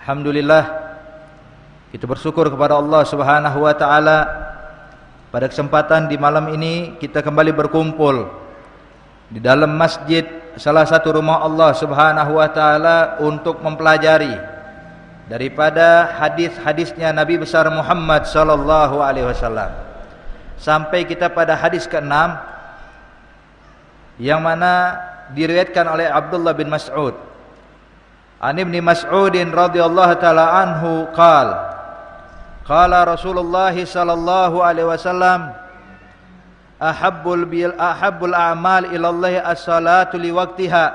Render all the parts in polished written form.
Alhamdulillah, kita bersyukur kepada Allah Subhanahu wa taala. Pada kesempatan di malam ini kita kembali berkumpul di dalam masjid salah satu rumah Allah Subhanahu wa taala untuk mempelajari daripada hadis-hadisnya Nabi besar Muhammad sallallahu alaihi wasallam. Sampai kita pada hadis ke-6 yang mana diriwayatkan oleh Abdullah bin Mas'ud. An Ibni Mas'udin radhiyallahu taala anhu qala Rasulullah sallallahu alaihi wasallam ahabbul a'mal ila Allah as-salatu li waqtiha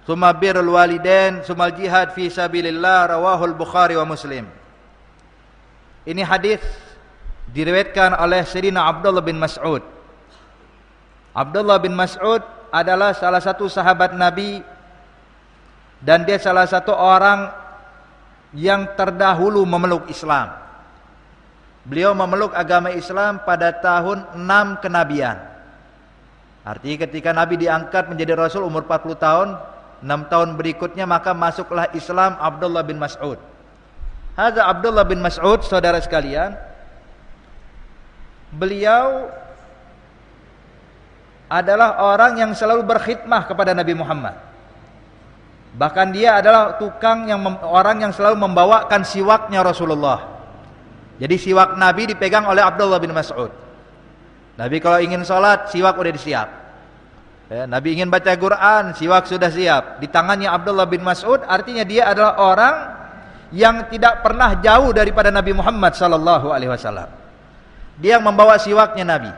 thumma birrul walidain thumma jihad fi sabilillah, rawahul Bukhari wa Muslim. Ini hadis diriwayatkan oleh Sayyidina Abdullah bin Mas'ud. Abdullah bin Mas'ud adalah salah satu sahabat Nabi dan dia salah satu orang yang terdahulu memeluk Islam. Beliau memeluk agama Islam pada tahun 6 kenabian. Artinya ketika Nabi diangkat menjadi Rasul umur 40 tahun, 6 tahun berikutnya maka masuklah Islam Abdullah bin Mas'ud. Hadza Abdullah bin Mas'ud, saudara sekalian, beliau adalah orang yang selalu berkhidmah kepada Nabi Muhammad. Bahkan dia adalah orang yang selalu membawakan siwaknya Rasulullah. Jadi siwak Nabi dipegang oleh Abdullah bin Mas'ud. Nabi kalau ingin sholat, siwak udah disiap. Nabi ingin baca Quran, siwak sudah siap. Di tangannya Abdullah bin Mas'ud, artinya dia adalah orang yang tidak pernah jauh daripada Nabi Muhammad sallallahu alaihi wasallam. Dia yang membawa siwaknya Nabi.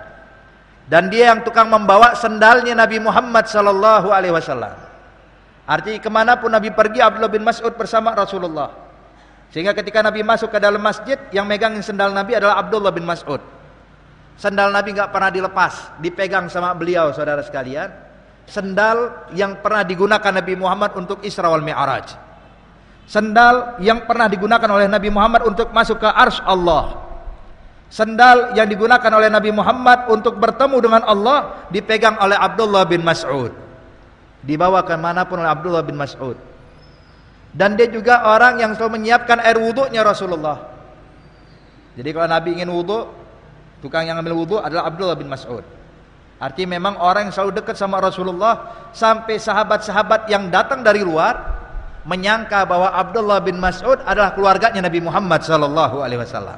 Dan dia yang tukang membawa sendalnya Nabi Muhammad sallallahu alaihi wasallam. Artinya kemanapun Nabi pergi, Abdullah bin Mas'ud bersama Rasulullah. Sehingga ketika Nabi masuk ke dalam masjid, yang megang sendal Nabi adalah Abdullah bin Mas'ud. Sendal Nabi gak pernah dilepas, dipegang sama beliau, saudara sekalian. Sendal yang pernah digunakan Nabi Muhammad untuk Isra wal Mi'raj. Sendal yang pernah digunakan oleh Nabi Muhammad untuk masuk ke arsy Allah. Sendal yang digunakan oleh Nabi Muhammad untuk bertemu dengan Allah dipegang oleh Abdullah bin Mas'ud. Dibawa ke manapun oleh Abdullah bin Mas'ud. Dan dia juga orang yang selalu menyiapkan air wudhunya Rasulullah. Jadi kalau Nabi ingin wudhu, tukang yang ambil wudhu adalah Abdullah bin Mas'ud. Artinya memang orang yang selalu dekat sama Rasulullah, sampai sahabat-sahabat yang datang dari luar menyangka bahwa Abdullah bin Mas'ud adalah keluarganya Nabi Muhammad sallallahu alaihi wasallam.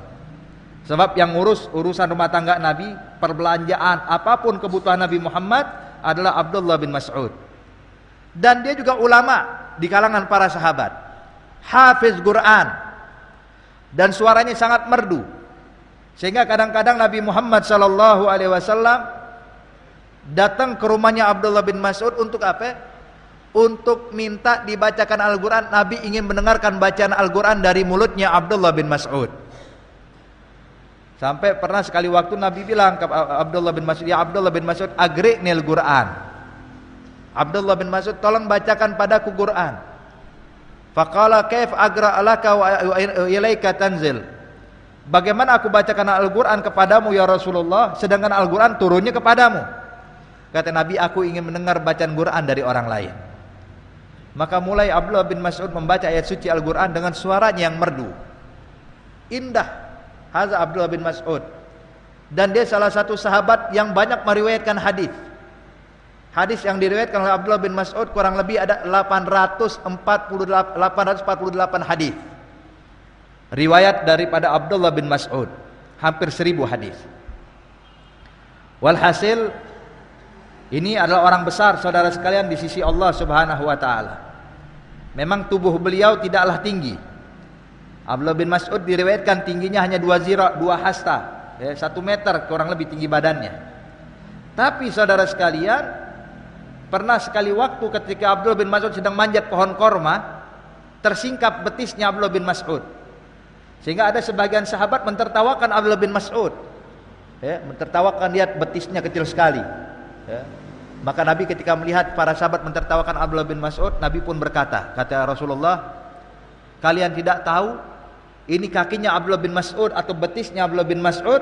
Sebab yang urusan rumah tangga Nabi, perbelanjaan, apapun kebutuhan Nabi Muhammad adalah Abdullah bin Mas'ud. Dan dia juga ulama di kalangan para sahabat, hafiz Quran, dan suaranya sangat merdu. Sehingga kadang-kadang Nabi Muhammad sallallahu alaihi wasallam datang ke rumahnya Abdullah bin Mas'ud untuk apa? Untuk minta dibacakan Al-Quran. Nabi ingin mendengarkan bacaan Al-Quran dari mulutnya Abdullah bin Mas'ud. Sampai pernah sekali waktu Nabi bilang ke Abdullah bin Mas'ud, "Ya Abdullah bin Mas'ud, agri'nil Quran." Abdullah bin Mas'ud, tolong bacakan padaku Quran. Faqala kaif agra alaka wa ilaika tanzil. Bagaimana aku bacakan Al-Quran kepadamu ya Rasulullah, sedangkan Al-Quran turunnya kepadamu? Kata Nabi, aku ingin mendengar bacaan Quran dari orang lain. Maka mulai Abdullah bin Mas'ud membaca ayat suci Al-Quran dengan suaranya yang merdu, indah. Hadza Abdullah bin Mas'ud. Dan dia salah satu sahabat yang banyak meriwayatkan hadis. Hadis yang diriwayatkan oleh Abdullah bin Mas'ud kurang lebih ada 848 hadis. Riwayat daripada Abdullah bin Mas'ud, hampir 1000 hadis. Walhasil, ini adalah orang besar, saudara sekalian, di sisi Allah Subhanahu wa taala. Memang tubuh beliau tidaklah tinggi. Abdullah bin Mas'ud diriwayatkan tingginya hanya 2 zira, 2 hasta, 1 meter kurang lebih tinggi badannya. Tapi saudara sekalian, pernah sekali waktu ketika Abdullah bin Mas'ud sedang manjat pohon korma, tersingkap betisnya Abdullah bin Mas'ud. Sehingga ada sebagian sahabat mentertawakan Abdullah bin Mas'ud. Mentertawakan, lihat betisnya kecil sekali. Maka Nabi ketika melihat para sahabat mentertawakan Abdullah bin Mas'ud, Nabi pun berkata, kata Rasulullah, kalian tidak tahu ini kakinya Abdullah bin Mas'ud atau betisnya Abdullah bin Mas'ud,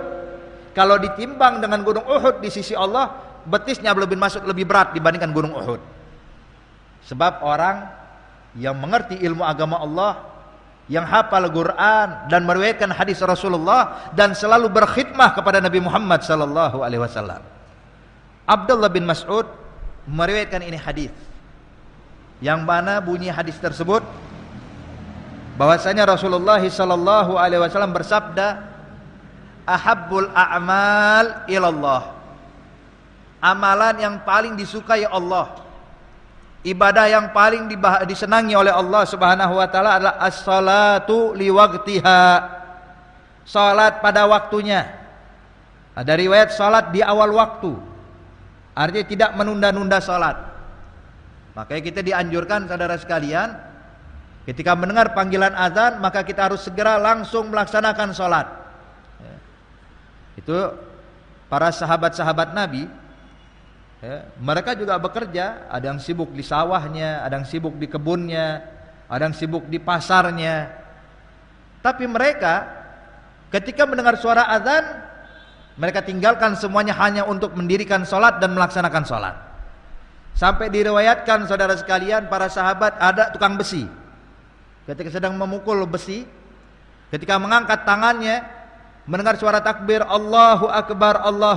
kalau ditimbang dengan gunung Uhud di sisi Allah, betisnya Abdullah bin Mas'ud lebih berat dibandingkan gunung Uhud. Sebab orang yang mengerti ilmu agama Allah yang hafal Quran dan meriwayatkan hadis Rasulullah dan selalu berkhidmah kepada Nabi Muhammad sallallahu alaihi wasallam. Abdullah bin Mas'ud meriwayatkan ini hadis, yang mana bunyi hadis tersebut bahwasanya Rasulullah sallallahu alaihi wasallam bersabda, ahabbul a'mal ilallah, amalan yang paling disukai Allah, ibadah yang paling disenangi oleh Allah Subhanahu wa taala adalah as-salatu liwaqtiha, salat pada waktunya. Ada riwayat salat di awal waktu, artinya tidak menunda-nunda salat. Makanya kita dianjurkan saudara sekalian, ketika mendengar panggilan azan maka kita harus segera langsung melaksanakan salat. Itu para sahabat-sahabat Nabi, mereka juga bekerja, ada yang sibuk di sawahnya, ada yang sibuk di kebunnya, ada yang sibuk di pasarnya. Tapi mereka ketika mendengar suara azan, mereka tinggalkan semuanya hanya untuk mendirikan sholat dan melaksanakan sholat. Sampai diriwayatkan saudara sekalian, para sahabat ada tukang besi, ketika sedang memukul besi, ketika mengangkat tangannya mendengar suara takbir Allahu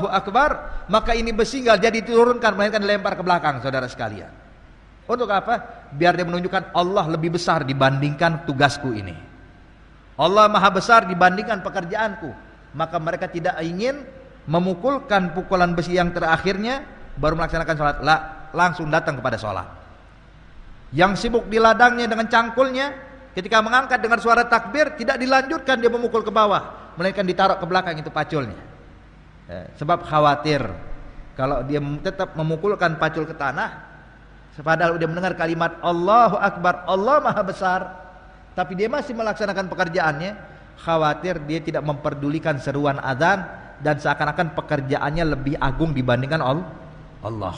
Akbar, maka ini besi enggak jadi diturunkan, melainkan dilempar ke belakang saudara sekalian. Untuk apa? Biar dia menunjukkan Allah lebih besar dibandingkan tugasku ini, Allah maha besar dibandingkan pekerjaanku. Maka mereka tidak ingin memukulkan pukulan besi yang terakhirnya baru melaksanakan sholat, langsung datang kepada sholat. Yang sibuk di ladangnya dengan cangkulnya, ketika mengangkat dengar suara takbir, tidak dilanjutkan dia memukul ke bawah, melainkan ditaruh ke belakang itu paculnya. Sebab khawatir kalau dia tetap memukulkan pacul ke tanah, padahal dia mendengar kalimat Allahu Akbar, Allah maha besar, tapi dia masih melaksanakan pekerjaannya, khawatir dia tidak memperdulikan seruan azan dan seakan-akan pekerjaannya lebih agung dibandingkan Allah.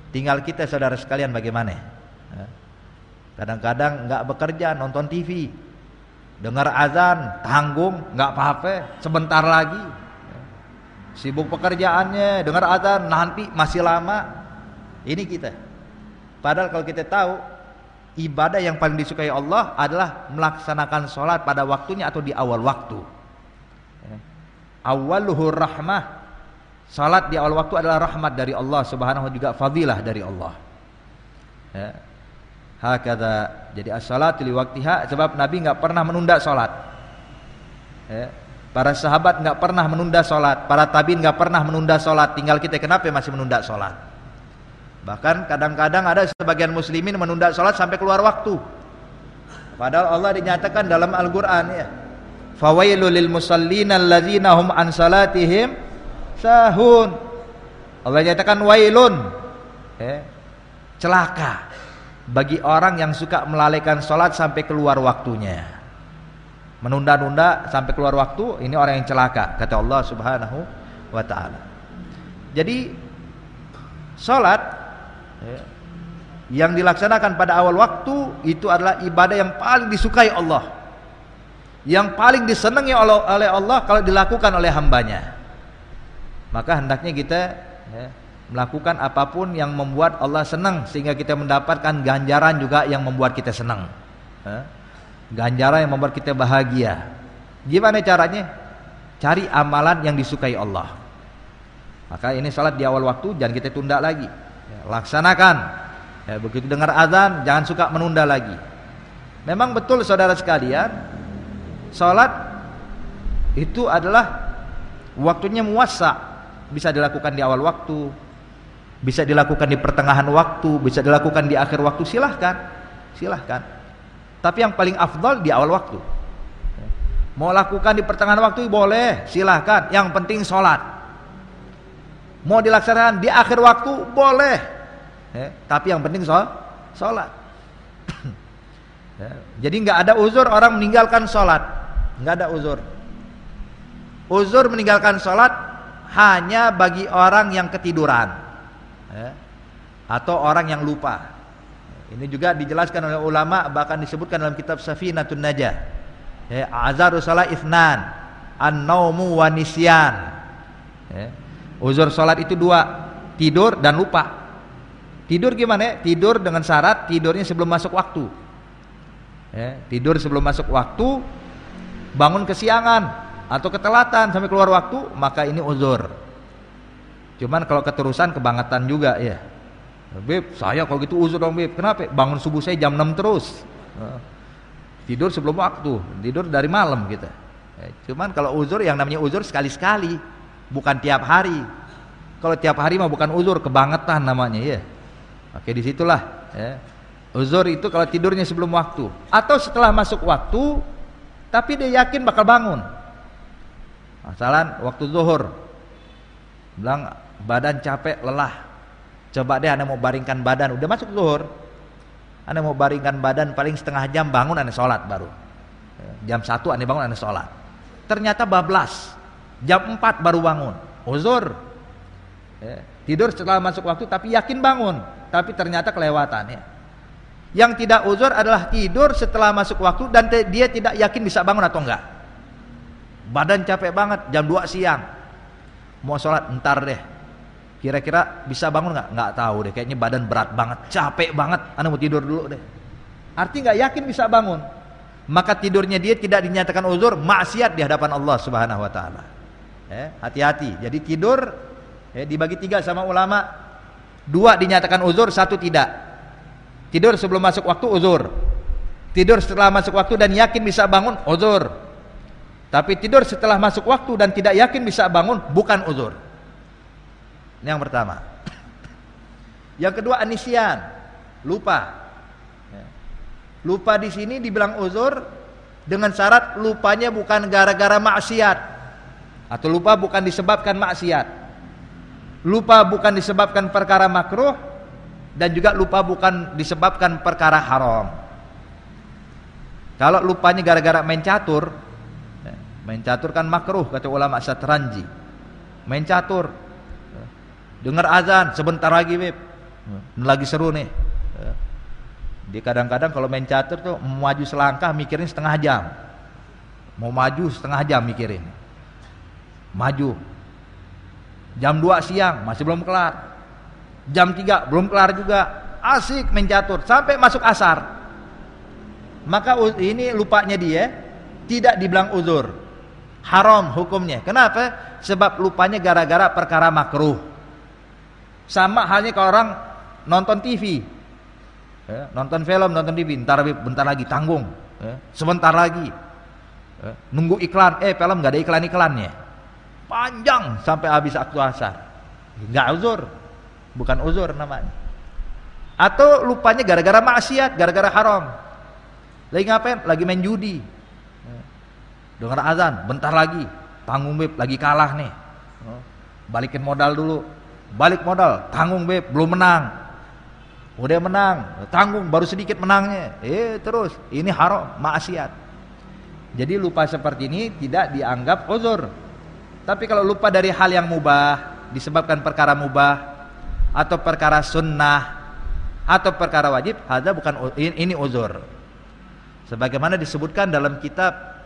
Tinggal kita saudara sekalian bagaimana? Kadang-kadang nggak bekerja, nonton TV, dengar azan, tanggung, nggak apa-apa, sebentar lagi. Sibuk pekerjaannya, dengar azan, nanti masih lama. Ini kita. Padahal kalau kita tahu, ibadah yang paling disukai Allah adalah melaksanakan sholat pada waktunya atau di awal waktu. Awaluhur rahmah, salat di awal waktu adalah rahmat dari Allah Subhanahu wa, juga fadilah dari Allah. Hakadha, jadi as-salatu li waqtiha, sebab Nabi enggak pernah menunda salat. Para sahabat enggak pernah menunda salat, para tabi'in enggak pernah menunda salat. Tinggal kita kenapa masih menunda salat? Bahkan kadang-kadang ada sebagian muslimin menunda salat sampai keluar waktu. Padahal Allah dinyatakan dalam Al-Qur'an, ya, fawailul lil musallin alladzina hum an salatihim sahun. Allah nyatakan wailun, celaka bagi orang yang suka melalaikan sholat sampai keluar waktunya, menunda-nunda sampai keluar waktu. Ini orang yang celaka, kata Allah Subhanahu wa ta'ala. Jadi sholat yang dilaksanakan pada awal waktu itu adalah ibadah yang paling disukai Allah, yang paling disenangi oleh Allah kalau dilakukan oleh hambanya. Maka hendaknya kita melakukan apapun yang membuat Allah senang, sehingga kita mendapatkan ganjaran juga yang membuat kita senang, ganjaran yang membuat kita bahagia. Gimana caranya? Cari amalan yang disukai Allah. Maka ini salat di awal waktu jangan kita tunda lagi, laksanakan. Begitu dengar azan jangan suka menunda lagi. Memang betul saudara sekalian, salat itu adalah waktunya muwassa, bisa dilakukan di awal waktu, bisa dilakukan di pertengahan waktu, bisa dilakukan di akhir waktu, silahkan. Tapi yang paling afdal di awal waktu. Mau lakukan di pertengahan waktu boleh, silahkan. Yang penting sholat. Mau dilaksanakan di akhir waktu boleh, tapi yang penting sholat. Jadi nggak ada uzur orang meninggalkan sholat, nggak ada uzur. Uzur meninggalkan sholat hanya bagi orang yang ketiduran, atau orang yang lupa. Ini juga dijelaskan oleh ulama, bahkan disebutkan dalam kitab Safinatun Najah. Azaru salat itsnan, an-naumu wa nisyan. Uzur salat itu dua, tidur dan lupa. Tidur gimana? Tidur dengan syarat tidurnya sebelum masuk waktu. Ya, tidur sebelum masuk waktu, bangun kesiangan atau ketelatan sampai keluar waktu, maka ini uzur. Cuman kalau keterusan kebangetan juga ya. Beb, saya kalau gitu uzur dong Beb. Kenapa? Bangun subuh saya jam 6 terus. Tidur sebelum waktu, tidur dari malam kita. Cuman kalau uzur, yang namanya uzur sekali-sekali, bukan tiap hari. Kalau tiap hari mah bukan uzur, kebangetan namanya ya. Oke, disitulah ya. Uzur itu kalau tidurnya sebelum waktu atau setelah masuk waktu, tapi dia yakin bakal bangun. Masalah waktu zuhur, bilang badan capek, lelah. Coba deh anda mau baringkan badan, udah masuk zuhur, anda mau baringkan badan paling setengah jam, bangun anda sholat baru. Jam 1 anda bangun anda sholat. Ternyata bablas, jam 4 baru bangun. Uzur. Tidur setelah masuk waktu tapi yakin bangun, tapi ternyata kelewatan ya. Yang tidak uzur adalah tidur setelah masuk waktu dan dia tidak yakin bisa bangun atau enggak. Badan capek banget, jam 2 siang. Mau sholat, entar deh. Kira-kira bisa bangun enggak? Enggak tahu deh, kayaknya badan berat banget, capek banget, anda mau tidur dulu deh. Artinya enggak yakin bisa bangun. Maka tidurnya dia tidak dinyatakan uzur, maksiat di hadapan Allah Subhanahu wa taala. Hati-hati. Jadi tidur dibagi 3 sama ulama. 2 dinyatakan uzur, 1 tidak. Tidur sebelum masuk waktu uzur, tidur setelah masuk waktu dan yakin bisa bangun uzur. Tapi tidur setelah masuk waktu dan tidak yakin bisa bangun bukan uzur. Ini yang pertama. Yang kedua anisyan, lupa. Lupa di sini dibilang uzur dengan syarat lupanya bukan gara-gara maksiat, atau lupa bukan disebabkan maksiat. Lupa bukan disebabkan perkara makruh, dan juga lupa bukan disebabkan perkara haram. Kalau lupanya gara-gara main catur kan makruh kata ulama syatranji. Main catur, dengar azan sebentar lagi Beb, lagi seru nih. Dia kadang-kadang kalau main catur tuh mau maju selangkah mikirin setengah jam, mau maju setengah jam mikirin. Maju jam 2 siang masih belum kelar, jam 3 belum kelar juga, asik main catur sampai masuk asar. Maka ini lupanya dia tidak dibilang uzur, haram hukumnya. Kenapa? Sebab lupanya gara-gara perkara makruh. Sama halnya kalau orang nonton TV, nonton film, nonton TV, bentar lagi tanggung, sebentar lagi, nunggu iklan, film nggak ada iklan-iklannya, panjang sampai habis waktu asar, nggak uzur. Bukan uzur namanya. Atau lupanya gara-gara maksiat, gara-gara haram. Lagi ngapain? Lagi main judi. Dengar azan, bentar lagi tanggung Beb, lagi kalah nih. Balikin modal dulu. Balik modal, tanggung Beb, belum menang. Udah menang, tanggung baru sedikit menangnya. Terus ini haram, maksiat. Jadi lupa seperti ini tidak dianggap uzur. Tapi kalau lupa dari hal yang mubah, disebabkan perkara mubah, atau perkara sunnah, atau perkara wajib, hadza bukan, ini uzur. Sebagaimana disebutkan dalam kitab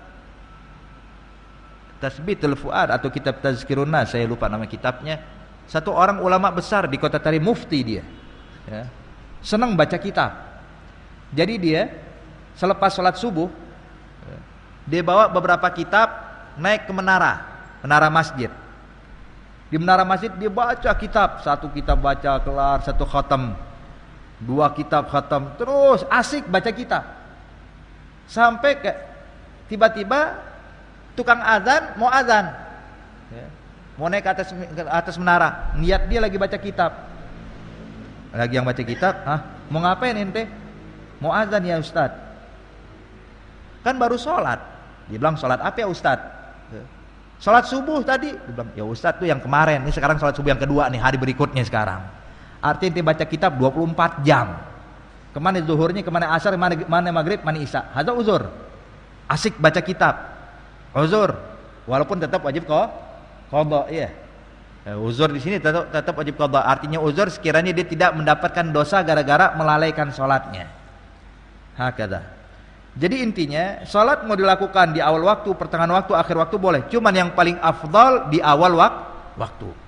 Tasbitul Fuad atau kitab Tazkirun Nas, saya lupa nama kitabnya. Satu orang ulama besar di kota Tari, mufti dia, senang baca kitab. Jadi dia selepas sholat subuh, dia bawa beberapa kitab naik ke menara masjid. Di menara masjid dia baca kitab, 1 kitab baca kelar, 1 khatam, 2 kitab khatam, terus asik baca kitab. Sampai ke tiba-tiba tukang azan mau azan, mau naik ke atas menara, niat dia lagi baca kitab. Lagi yang baca kitab, mau ngapain ente? Mau azan ya Ustadz. Kan baru sholat. Dia bilang sholat apa ya Ustadz? Sholat subuh tadi. Dia bilang ya Ustadz tuh yang kemarin, ini sekarang sholat subuh yang kedua nih, hari berikutnya sekarang. Artinya ente baca kitab 24 jam. Kemana zuhurnya, kemana asar, mana maghrib, mana isya. Hadza uzur. Asik baca kitab, uzur. Walaupun tetap wajib qadha, iya. Uzur di sini tetap wajib qadha. Artinya uzur sekiranya dia tidak mendapatkan dosa gara-gara melalaikan sholatnya. Hakadha. Jadi intinya sholat mau dilakukan di awal waktu, pertengahan waktu, akhir waktu boleh. Cuman yang paling afdal di awal waktu.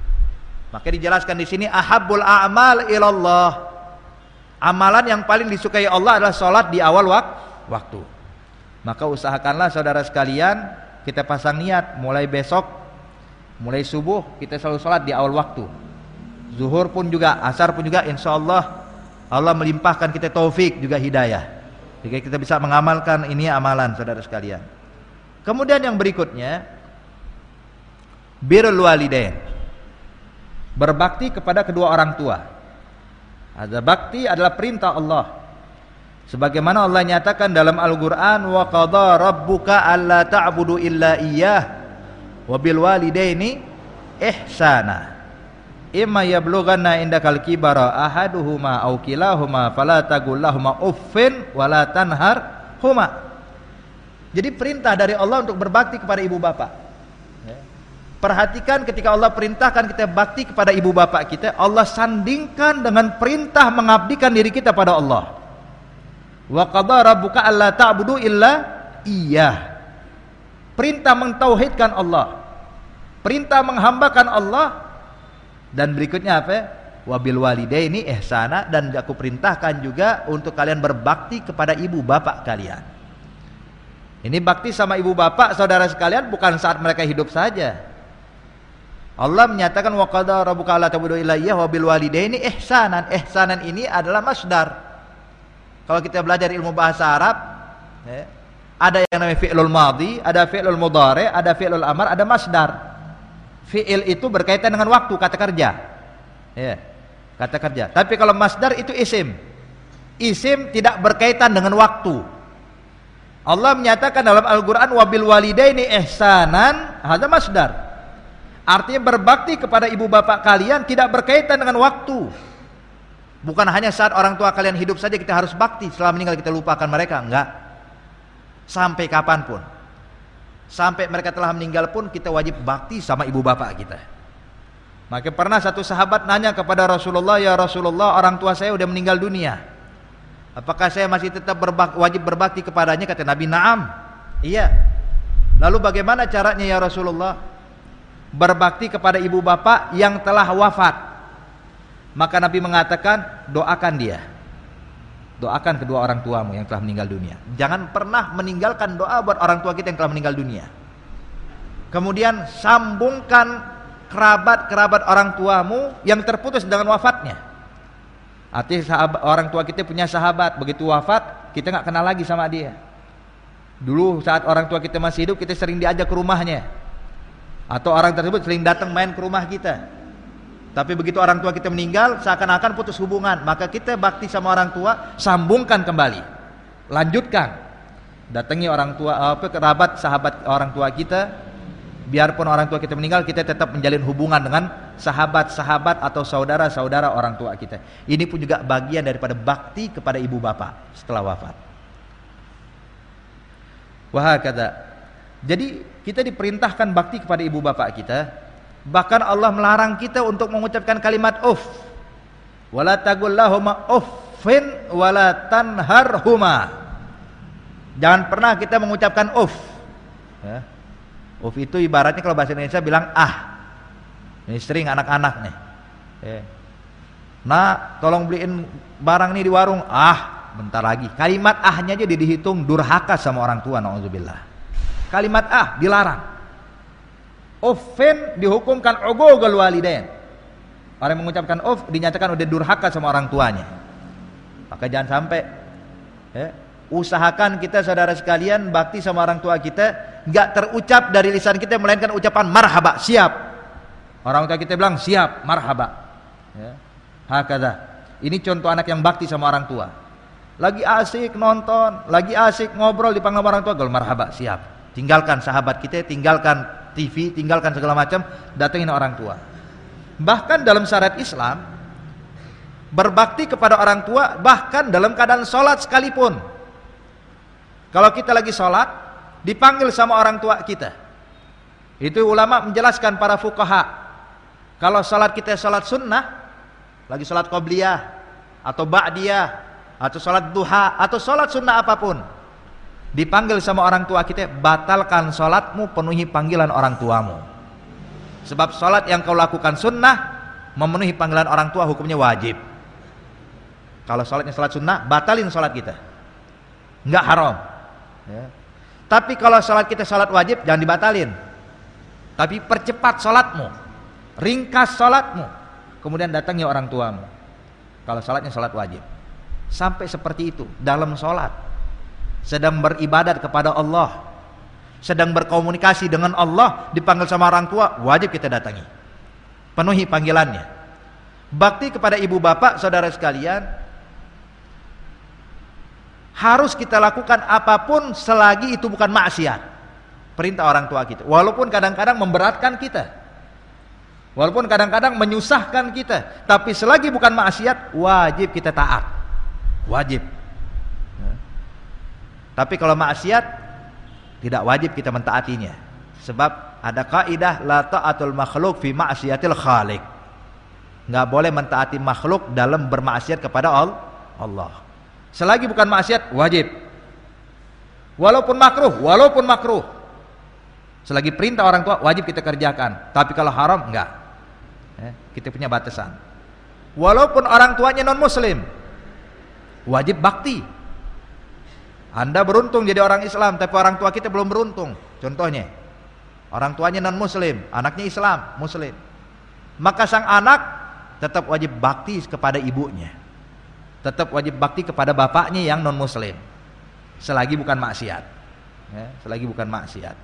Maka dijelaskan di sini ahabbul a'mal ilallah. Amalan yang paling disukai Allah adalah sholat di awal waktu. Maka usahakanlah saudara sekalian, kita pasang niat mulai besok, mulai subuh kita selalu sholat di awal waktu. Zuhur pun juga, asar pun juga, insya Allah Allah melimpahkan kita taufik juga hidayah. Jika kita bisa mengamalkan ini amalan saudara sekalian. Kemudian yang berikutnya, birrul walidain, berbakti kepada kedua orang tua. Ada bakti adalah perintah Allah. Sebagaimana Allah nyatakan dalam Al-Qur'an, wa qadha rabbuka alla ta'budu illa iyyah wa bil walidaini ihsana. Imma yablughanna indakal kibara ahaduhuma aw kilahuma fala taqul lahumā uffin wa la tanharhuma. Jadi perintah dari Allah untuk berbakti kepada ibu bapak. Perhatikan ketika Allah perintahkan kita bakti kepada ibu bapak kita, Allah sandingkan dengan perintah mengabdikan diri kita pada Allah. Wa qadha rabbuka alla ta'budu illa iyyah. Perintah mentauhidkan Allah, perintah menghambakan Allah. Dan berikutnya apa? Wabil walidaini ihsana, dan aku perintahkan juga untuk kalian berbakti kepada ibu bapak kalian. Ini bakti sama ibu bapak saudara sekalian bukan saat mereka hidup saja. Allah menyatakan wa qadha rabbuka alla ta'budu illa iyyah wa bil walidaini ihsanan. Ihsanan ini adalah masdar. Kalau kita belajar ilmu bahasa Arab, ada yang namanya fi'lul madhi, ada fi'lul mudhari, ada fi'lul amar, ada masdar. Fi'il itu berkaitan dengan waktu, kata kerja. Ya, kata kerja. Tapi kalau masdar itu isim. Isim tidak berkaitan dengan waktu. Allah menyatakan dalam Al-Qur'an wabil walidaini ihsanan, hadza masdar. Artinya berbakti kepada ibu bapak kalian tidak berkaitan dengan waktu. Bukan hanya saat orang tua kalian hidup saja kita harus bakti, setelah meninggal kita lupakan mereka, enggak. Sampai kapanpun. Sampai mereka telah meninggal pun kita wajib bakti sama ibu bapak kita. Maka pernah satu sahabat nanya kepada Rasulullah, ya Rasulullah, orang tua saya udah meninggal dunia, apakah saya masih tetap wajib berbakti kepadanya? Kata Nabi, na'am, iya. Lalu bagaimana caranya ya Rasulullah? Berbakti kepada ibu bapak yang telah wafat. Maka Nabi mengatakan, doakan dia. Doakan kedua orang tuamu yang telah meninggal dunia. Jangan pernah meninggalkan doa buat orang tua kita yang telah meninggal dunia. Kemudian sambungkan kerabat-kerabat orang tuamu yang terputus dengan wafatnya. Artinya orang tua kita punya sahabat, begitu wafat kita nggak kenal lagi sama dia. Dulu saat orang tua kita masih hidup kita sering diajak ke rumahnya, atau orang tersebut sering datang main ke rumah kita. Tapi begitu orang tua kita meninggal, seakan-akan putus hubungan. Maka kita bakti sama orang tua, sambungkan kembali, lanjutkan. Datangi orang tua, kerabat, sahabat orang tua kita. Biarpun orang tua kita meninggal, kita tetap menjalin hubungan dengan sahabat-sahabat atau saudara-saudara orang tua kita. Ini pun juga bagian daripada bakti kepada ibu bapak setelah wafat. Wahakadha. Jadi kita diperintahkan bakti kepada ibu bapak kita. Bahkan Allah melarang kita untuk mengucapkan kalimat uff. Wala taqul lahuma uffin wala tanharhuma. Jangan pernah kita mengucapkan uff. Ya. Uff itu ibaratnya kalau bahasa Indonesia bilang ah. Ini sering anak-anak nih. Ya. Nah, tolong beliin barang nih di warung. Ah, bentar lagi. Kalimat ahnya aja dihitung durhaka sama orang tua, nauzubillah. Kalimat ah dilarang. Uffin dihukumkan uququl walidain. Orang yang mengucapkan uff dinyatakan udah durhaka sama orang tuanya. Maka jangan sampai usahakan kita saudara sekalian bakti sama orang tua kita enggak terucap dari lisan kita melainkan ucapan marhaba, siap. Orang tua kita bilang siap, marhaba. Ya. Hakadha. Ini contoh anak yang bakti sama orang tua. Lagi asik nonton, lagi asik ngobrol dipanggil orang tua, gol marhaba, siap. Tinggalkan sahabat kita, tinggalkan TV, tinggalkan segala macam, datengin orang tua. Bahkan dalam syariat Islam, berbakti kepada orang tua bahkan dalam keadaan sholat sekalipun. Kalau kita lagi sholat, dipanggil sama orang tua kita. Itu ulama menjelaskan, para fuqaha, kalau sholat kita sholat sunnah, lagi sholat qobliyah atau ba'diyah atau sholat duha atau sholat sunnah apapun, dipanggil sama orang tua kita, batalkan sholatmu, penuhi panggilan orang tuamu. Sebab sholat yang kau lakukan sunnah, memenuhi panggilan orang tua hukumnya wajib. Kalau sholatnya sholat sunnah, batalin sholat kita. nggak haram. Ya. Tapi kalau sholat kita sholat wajib jangan dibatalin. Tapi percepat sholatmu, ringkas sholatmu, kemudian datangi orang tuamu. Kalau sholatnya sholat wajib, sampai seperti itu dalam sholat, sedang beribadat kepada Allah, sedang berkomunikasi dengan Allah, dipanggil sama orang tua, wajib kita datangi, penuhi panggilannya. Bakti kepada ibu bapak, saudara sekalian, harus kita lakukan apapun selagi itu bukan maksiat. Perintah orang tua kita, walaupun kadang-kadang memberatkan kita, walaupun kadang-kadang menyusahkan kita, tapi selagi bukan maksiat, wajib kita taat, wajib. Tapi kalau maksiat, tidak wajib kita mentaatinya, sebab ada kaidah la ta'atul makhluk fi ma'siyatil khaliq. Nggak boleh mentaati makhluk dalam bermaksiat kepada Allah. Selagi bukan maksiat, wajib. Walaupun makruh. Selagi perintah orang tua, wajib kita kerjakan. Tapi kalau haram, enggak. Kita punya batasan. Walaupun orang tuanya non muslim, wajib bakti. Anda beruntung jadi orang Islam, tapi orang tua kita belum beruntung. Contohnya, orang tuanya non muslim, anaknya Islam, muslim, maka sang anak tetap wajib bakti kepada ibunya, tetap wajib bakti kepada bapaknya yang non muslim, selagi bukan maksiat, selagi bukan maksiat.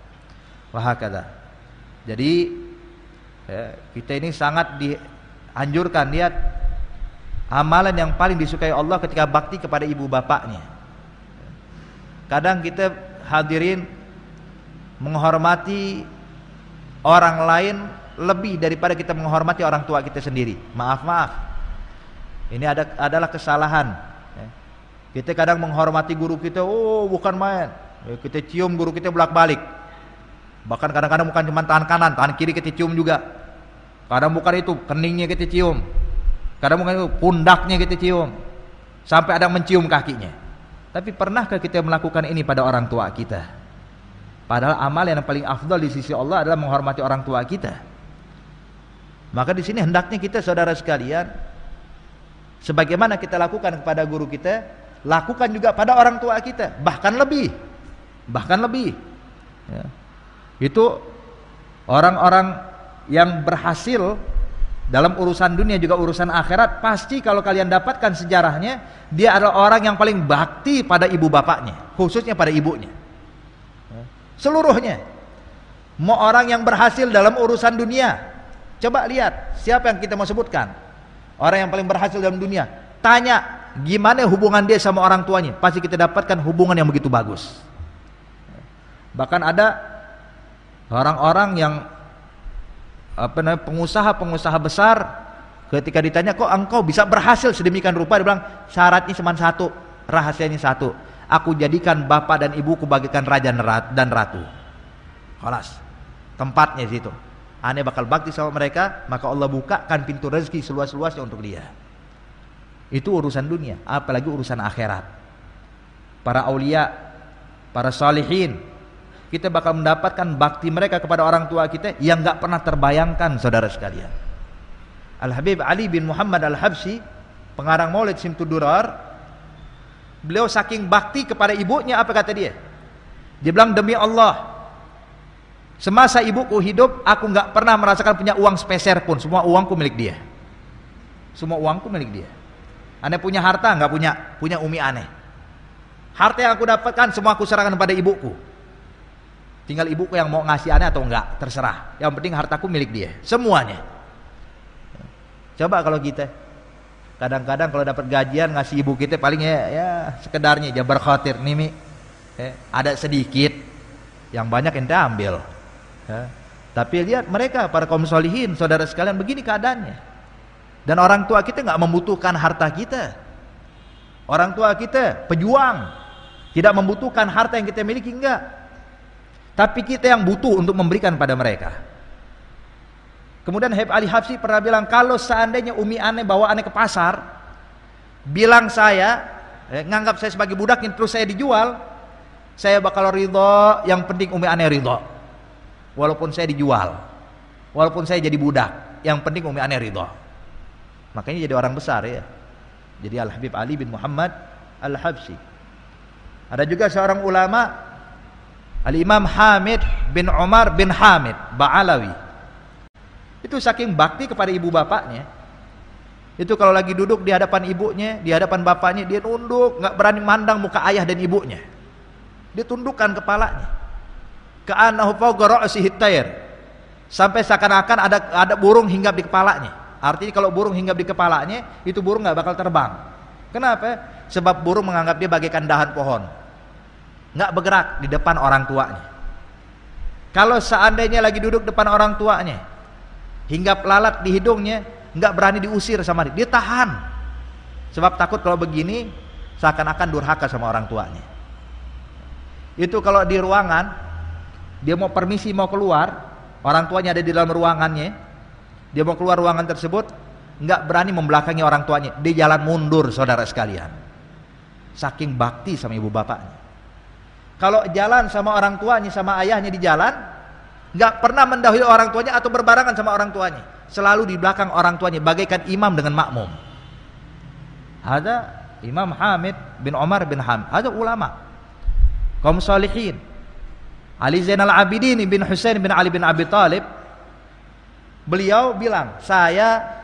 Wahakadha. Jadi kita ini sangat dianjurkan, lihat amalan yang paling disukai Allah ketika bakti kepada ibu bapaknya. Kadang kita hadirin menghormati orang lain lebih daripada kita menghormati orang tua kita sendiri. Maaf. Ini adalah kesalahan. Kita kadang menghormati guru kita, bukan main. Kita cium guru kita bolak-balik. Bahkan kadang-kadang bukan cuma tangan kanan, tangan kiri kita cium juga. Kadang bukan itu, keningnya kita cium. Kadang bukan itu, pundaknya kita cium. Sampai ada mencium kakinya. Tapi pernahkah kita melakukan ini pada orang tua kita? Padahal amal yang paling afdal di sisi Allah adalah menghormati orang tua kita. Maka di sini hendaknya kita, saudara sekalian, sebagaimana kita lakukan kepada guru kita, lakukan juga pada orang tua kita, bahkan lebih. Ya. Itu orang-orang yang berhasil dalam urusan dunia juga urusan akhirat, pasti kalau kalian dapatkan sejarahnya, dia adalah orang yang paling bakti pada ibu bapaknya, khususnya pada ibunya. Seluruhnya. Mau orang yang berhasil dalam urusan dunia, coba lihat siapa yang kita mau sebutkan, orang yang paling berhasil dalam dunia, tanya gimana hubungan dia sama orang tuanya, pasti kita dapatkan hubungan yang begitu bagus. Bahkan ada orang-orang yang pengusaha besar, ketika ditanya kok engkau bisa berhasil sedemikian rupa, dia bilang syaratnya cuma satu, rahasianya satu, aku jadikan bapak dan ibuku bagaikan raja dan ratu. Khalas, tempatnya di situ. Ane bakal bakti sama mereka, maka Allah bukakan pintu rezeki seluas-luasnya untuk dia. Itu urusan dunia, apalagi urusan akhirat. Para aulia, para salihin, kita bakal mendapatkan bakti mereka kepada orang tua kita yang gak pernah terbayangkan, saudara sekalian. Al-Habib Ali bin Muhammad Al-Habsyi, pengarang Maulid Simtud Durar, beliau saking bakti kepada ibunya, apa kata dia? Dia bilang, demi Allah, semasa ibuku hidup, aku gak pernah merasakan punya uang sepeser pun. Semua uangku milik dia. Semua uangku milik dia. Ane punya harta gak punya umi aneh. Harta yang aku dapatkan semua aku serahkan pada ibuku. Tinggal ibuku yang mau ngasih aneh atau enggak, terserah. Yang penting hartaku milik dia, semuanya. Coba kalau kita kadang-kadang kalau dapat gajian ngasih ibu kita paling ya sekedarnya jabar khawatir nih ada sedikit, yang banyak ente ambil. Tapi lihat mereka para kaum solihin, saudara sekalian, begini keadaannya. Dan orang tua kita nggak membutuhkan harta kita. Orang tua kita pejuang, tidak membutuhkan harta yang kita miliki, enggak. Tapi kita yang butuh untuk memberikan pada mereka. Kemudian Habib Ali Habsyi pernah bilang, kalau seandainya umi aneh bawa aneh ke pasar, bilang saya, nganggap saya sebagai budak terus saya dijual, saya bakal ridho, yang penting umi aneh ridho. Walaupun saya dijual, walaupun saya jadi budak, yang penting umi aneh ridho. Makanya jadi orang besar ya. Jadi Al-Habib Ali bin Muhammad Al-Habsyi. Ada juga seorang ulama, Al-Imam Hamid bin Umar bin Hamid Ba'alawi. Itu saking bakti kepada ibu bapaknya. Itu kalau lagi duduk di hadapan ibunya, di hadapan bapaknya, dia nunduk, nggak berani mandang muka ayah dan ibunya. Dia tundukkan kepalanya. Ka'annahu fawqa ra'sihi at-tayr. Sampai seakan-akan ada burung hinggap di kepalanya. Artinya kalau burung hinggap di kepalanya, itu burung nggak bakal terbang. Kenapa? Sebab burung menganggap dia bagaikan dahan pohon, nggak bergerak di depan orang tuanya. Kalau seandainya lagi duduk depan orang tuanya, hinggap lalat di hidungnya, nggak berani diusir sama dia tahan. Sebab takut kalau begini seakan-akan durhaka sama orang tuanya. Itu kalau di ruangan, dia mau permisi mau keluar, orang tuanya ada di dalam ruangannya, dia mau keluar ruangan tersebut, nggak berani membelakangi orang tuanya, dia jalan mundur, saudara sekalian. Saking bakti sama ibu bapaknya. Kalau jalan sama orang tuanya, sama ayahnya di jalan, nggak pernah mendahului orang tuanya atau berbarengan sama orang tuanya, selalu di belakang orang tuanya, bagaikan imam dengan makmum. Ada Imam Hamid bin Umar bin Hamid, ada ulama kaum salihin. Ali Zainal Abidin bin Husain bin Ali bin Abi Thalib, beliau bilang, saya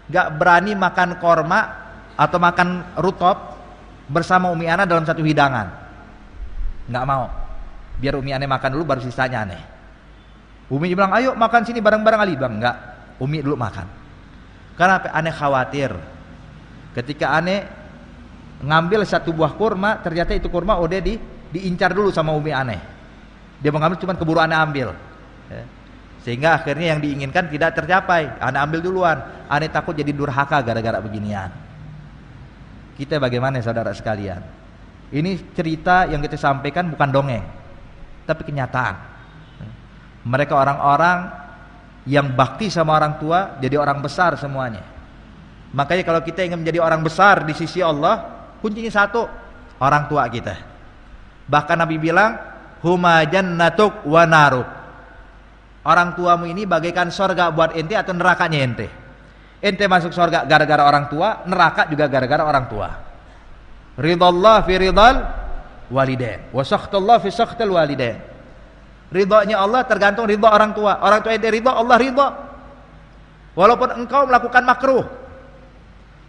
nggak berani makan korma atau makan rutop bersama Umi Ana dalam satu hidangan. Nggak mau, biar Umi Ana makan dulu baru sisanya aneh. Umi bilang, ayo makan sini bareng-bareng. Ali bilang, enggak, Umi dulu makan. Karena aneh khawatir ketika aneh ngambil satu buah kurma, ternyata itu kurma udah diincar dulu sama Umi aneh. Dia mengambil, cuman keburu aneh ambil, sehingga akhirnya yang diinginkan tidak tercapai. Aneh ambil duluan, aneh takut jadi durhaka gara-gara beginian. Kita bagaimana saudara sekalian? Ini cerita yang kita sampaikan bukan dongeng, tapi kenyataan. Mereka orang-orang yang bakti sama orang tua, jadi orang besar semuanya. Makanya kalau kita ingin menjadi orang besar di sisi Allah, kuncinya satu, orang tua kita. Bahkan Nabi bilang, huma jannatuk wa naruk. Orang tuamu ini bagaikan sorga buat ente atau nerakanya ente. Ente masuk sorga gara-gara orang tua, neraka juga gara-gara orang tua. Ridallah fi ridal walidain, wa sakhtullah fi sakhtil walidain. Ridhonya Allah tergantung ridho orang tua. Orang tua ente ridho, Allah ridho. Walaupun engkau melakukan makruh,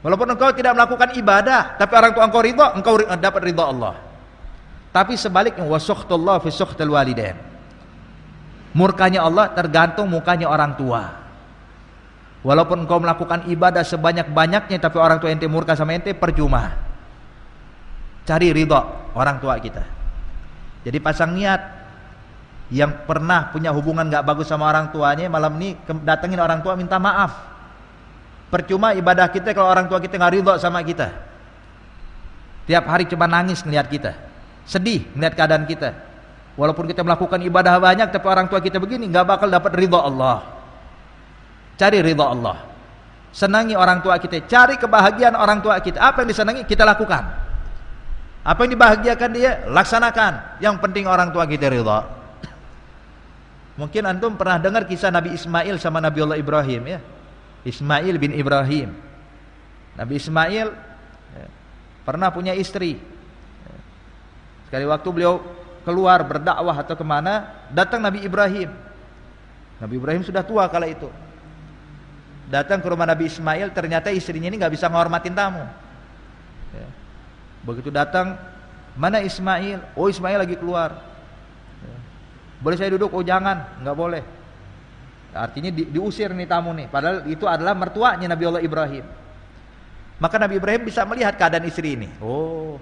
walaupun engkau tidak melakukan ibadah, tapi orang tua engkau ridho, engkau dapat ridho Allah. Tapi sebaliknya, wa sakhtullah fi sakhtil walidain. Murkanya Allah tergantung mukanya orang tua. Walaupun engkau melakukan ibadah sebanyak-banyaknya, tapi orang tua ente murka sama ente, percuma. Cari ridho orang tua kita. Jadi pasang niat, yang pernah punya hubungan gak bagus sama orang tuanya, malam ini datengin orang tua minta maaf. Percuma ibadah kita kalau orang tua kita gak ridho sama kita. Tiap hari cuma nangis ngeliat kita, sedih ngeliat keadaan kita. Walaupun kita melakukan ibadah banyak, tapi orang tua kita begini, gak bakal dapat ridho Allah. Cari ridho Allah, senangi orang tua kita, cari kebahagiaan orang tua kita. Apa yang disenangi kita lakukan, apa yang dibahagiakan dia laksanakan. Yang penting orang tua kita ridho. Mungkin antum pernah dengar kisah Nabi Ismail sama Nabi Allah Ibrahim, ya. Ismail bin Ibrahim. Nabi Ismail pernah punya istri. Sekali waktu beliau keluar berdakwah atau kemana, datang Nabi Ibrahim. Nabi Ibrahim sudah tua kala itu. Datang ke rumah Nabi Ismail, ternyata istrinya ini nggak bisa menghormatin tamu. Begitu datang, mana Ismail? Oh, Ismail lagi keluar. Boleh saya duduk? Oh jangan, nggak boleh. Artinya diusir nih tamu nih. Padahal itu adalah mertuanya Nabi Allah Ibrahim. Maka Nabi Ibrahim bisa melihat keadaan istri ini. Oh,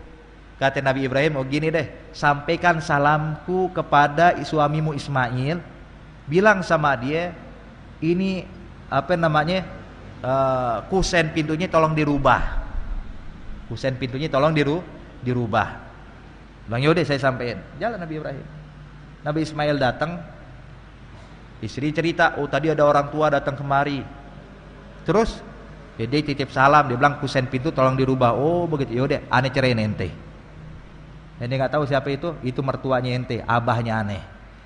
kata Nabi Ibrahim, oh gini deh, sampaikan salamku kepada suamimu Ismail, bilang sama dia, ini apa namanya, kusen pintunya tolong dirubah. Kusen pintunya tolong dirubah. Bang yaudah saya sampein. Jalan Nabi Ibrahim. Nabi Ismail datang, istri cerita, oh tadi ada orang tua datang kemari. Terus dia titip salam, dia bilang kusen pintu tolong dirubah. Oh begitu, yaudah aneh ceraiin ente. Ente nggak tahu siapa itu mertuanya ente, abahnya aneh.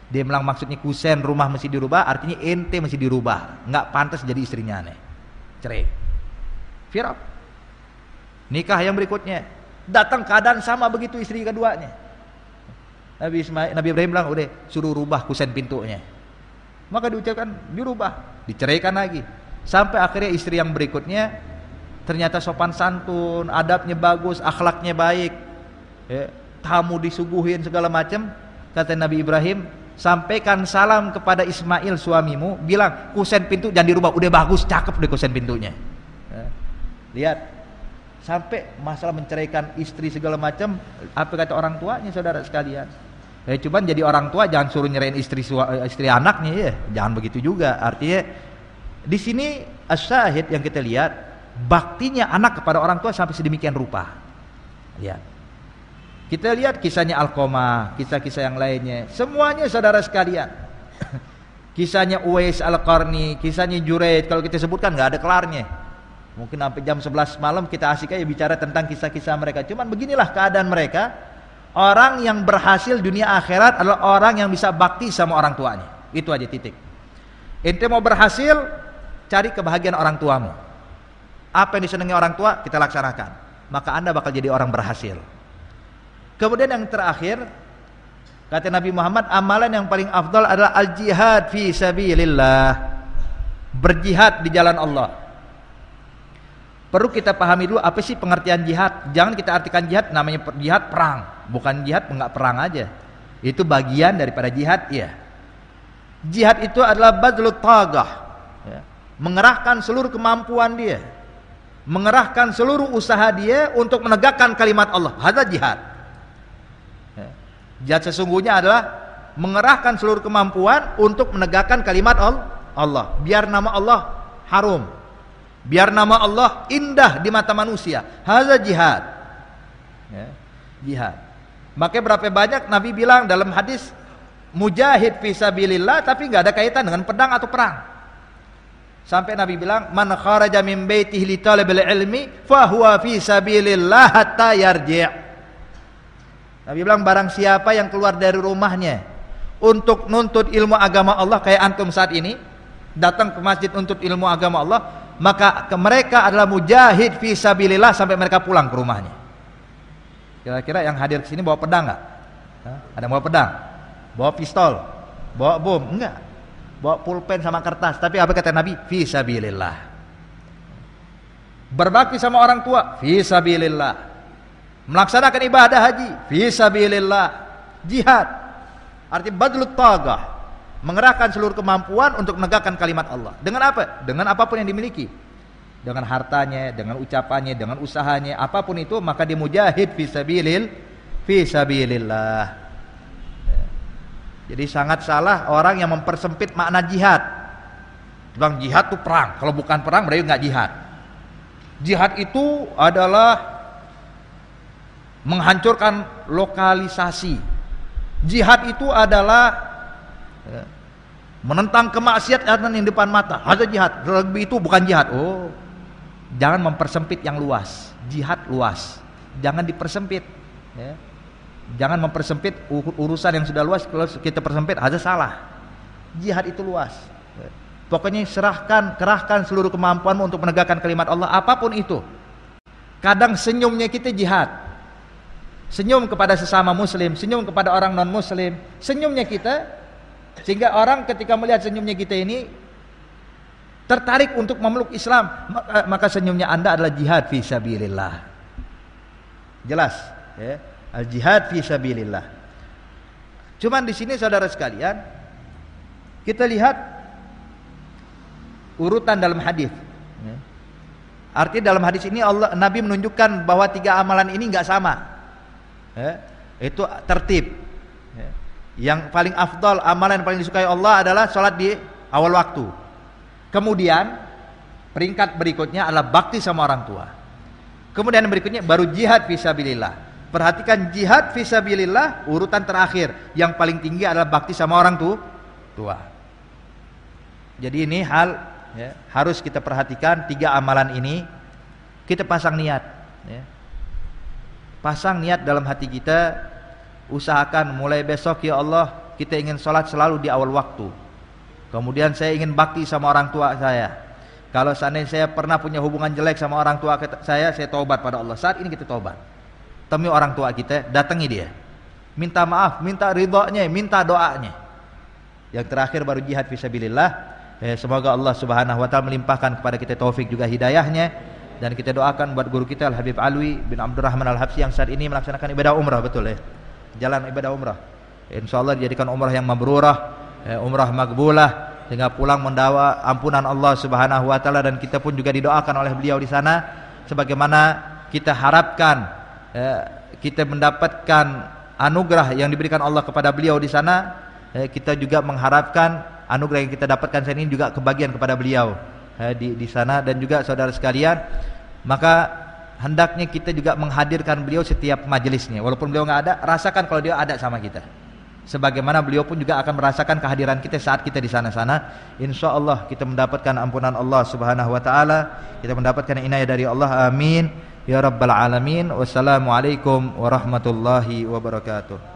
Dia bilang maksudnya kusen rumah mesti dirubah, artinya ente mesti dirubah, nggak pantas jadi istrinya aneh. Cerai. Fir'aun. Nikah yang berikutnya, datang keadaan sama begitu istri keduanya. Nabi Ibrahim bilang, udah suruh rubah kusen pintunya. Maka diucapkan, dirubah, diceraikan lagi. Sampai akhirnya istri yang berikutnya ternyata sopan santun, adabnya bagus, akhlaknya baik, ya, tamu disuguhin segala macam. Kata Nabi Ibrahim, sampaikan salam kepada Ismail suamimu, bilang kusen pintu jangan dirubah, udah bagus, cakep deh kusen pintunya. Ya. Lihat, sampai masalah menceraikan istri segala macam, apa kata orang tuanya, saudara sekalian. Cuman jadi orang tua jangan suruh nyerain istri anaknya, ya, jangan begitu juga. Artinya di sini asyahid yang kita lihat, baktinya anak kepada orang tua sampai sedemikian rupa. Lihat, kita lihat kisahnya Alqamah, kisah-kisah yang lainnya, semuanya saudara sekalian. Kisahnya Uwais Al-Qarni, kisahnya Juraid, kalau kita sebutkan nggak ada kelarnya. Mungkin sampai jam 11 malam kita asik aja bicara tentang kisah-kisah mereka. Cuman beginilah keadaan mereka. Orang yang berhasil dunia akhirat adalah orang yang bisa bakti sama orang tuanya. Itu aja, titik. Ente mau berhasil, cari kebahagiaan orang tuamu. Apa yang disenangi orang tua, kita laksanakan. Maka Anda bakal jadi orang berhasil. Kemudian yang terakhir, kata Nabi Muhammad, amalan yang paling afdal adalah al-jihad fi sabilillah. Berjihad di jalan Allah. Perlu kita pahami dulu apa sih pengertian jihad. Jangan kita artikan jihad namanya jihad perang. Bukan jihad enggak perang aja. Itu bagian daripada jihad, ya. Jihad itu adalah badlut tagah, ya. Mengerahkan seluruh kemampuan dia, mengerahkan seluruh usaha dia untuk menegakkan kalimat Allah. Hadza jihad. Ya. Jihad sesungguhnya adalah mengerahkan seluruh kemampuan untuk menegakkan kalimat Allah. Biar nama Allah harum, biar nama Allah indah di mata manusia. Hadza jihad. Ya. Jihad. Makanya berapa banyak Nabi bilang dalam hadis, mujahid fisabilillah, tapi nggak ada kaitan dengan pedang atau perang. Sampai Nabi bilang, man kharaja min baitihi li talabil ilmi fa huwa fisabilillah hatta yarji'. Nabi bilang, barang siapa yang keluar dari rumahnya untuk nuntut ilmu agama Allah, kayak antum saat ini datang ke masjid untuk ilmu agama Allah, maka mereka adalah mujahid fisabilillah sampai mereka pulang ke rumahnya. Kira-kira yang hadir ke sini bawa pedang nggak? Ada yang bawa pedang, bawa pistol, bawa bom? Enggak. Bawa pulpen sama kertas. Tapi apa kata Nabi? Fisabilillah. Berbakti sama orang tua, fisabilillah. Melaksanakan ibadah haji, fisabilillah. Jihad, arti badlut tagah, mengerahkan seluruh kemampuan untuk menegakkan kalimat Allah. Dengan apa? Dengan apapun yang dimiliki. Dengan hartanya, dengan ucapannya, dengan usahanya, apapun itu, maka dia mujahid fisabilillah. Jadi sangat salah orang yang mempersempit makna jihad. Bilang jihad itu perang, kalau bukan perang berarti nggak jihad. Jihad itu adalah menghancurkan lokalisasi. Jihad itu adalah menentang kemaksiatan yang depan mata. Ada jihad, lebih itu bukan jihad. Oh, jangan mempersempit yang luas. Jihad luas, jangan dipersempit, ya. Jangan mempersempit urusan yang sudah luas. Kalau kita persempit, ada salah. Jihad itu luas. Pokoknya kerahkan seluruh kemampuanmu untuk menegakkan kalimat Allah, apapun itu. Kadang senyumnya kita jihad. Senyum kepada sesama muslim, senyum kepada orang non muslim, senyumnya kita, sehingga orang ketika melihat senyumnya kita ini tertarik untuk memeluk Islam, maka senyumnya Anda adalah jihad fi sabilillah. Jelas, ya? Al-jihad fi sabilillah. Cuman di sini saudara sekalian, kita lihat urutan dalam hadis. Ya. Artinya dalam hadis ini Nabi menunjukkan bahwa 3 amalan ini enggak sama. Ya. Itu tertib. Ya. Yang paling afdal, amalan yang paling disukai Allah adalah sholat di awal waktu. Kemudian peringkat berikutnya adalah bakti sama orang tua. Kemudian berikutnya baru jihad fisabilillah. Perhatikan, jihad fisabilillah urutan terakhir. Yang paling tinggi adalah bakti sama orang tua. Jadi ini hal, ya, harus kita perhatikan 3 amalan ini. Kita pasang niat, ya. Pasang niat dalam hati kita. Usahakan mulai besok, ya Allah, kita ingin sholat selalu di awal waktu. Kemudian saya ingin bakti sama orang tua saya. Kalau seandainya saya pernah punya hubungan jelek sama orang tua saya taubat pada Allah. Saat ini kita taubat. Temui orang tua kita, datangi dia. minta maaf, minta ridhonya, minta doanya. Yang terakhir baru jihad fisabilillah. Semoga Allah Subhanahu wa taala melimpahkan kepada kita taufik juga hidayahnya, dan kita doakan buat guru kita Al Habib Alwi bin Abdurrahman Al Habsyi yang saat ini melaksanakan ibadah umrah, betul ya. Jalan ibadah umrah. Insyaallah dijadikan umrah yang mabrurah, umrah makbulah, sehingga pulang mendawa ampunan Allah Subhanahu wa taala, dan kita pun juga didoakan oleh beliau di sana sebagaimana kita harapkan kita mendapatkan anugerah yang diberikan Allah kepada beliau di sana. Kita juga mengharapkan anugerah yang kita dapatkan saat ini juga kebagian kepada beliau di sana. Dan juga saudara sekalian, maka hendaknya kita juga menghadirkan beliau setiap majelisnya. Walaupun beliau nggak ada, rasakan kalau dia ada sama kita. Sebagaimana beliau pun juga akan merasakan kehadiran kita saat kita di sana-sana. Insya Allah kita mendapatkan ampunan Allah Subhanahu wa taala, kita mendapatkan inayah dari Allah. Amin ya rabbal alamin. Wassalamualaikum warahmatullahi wabarakatuh.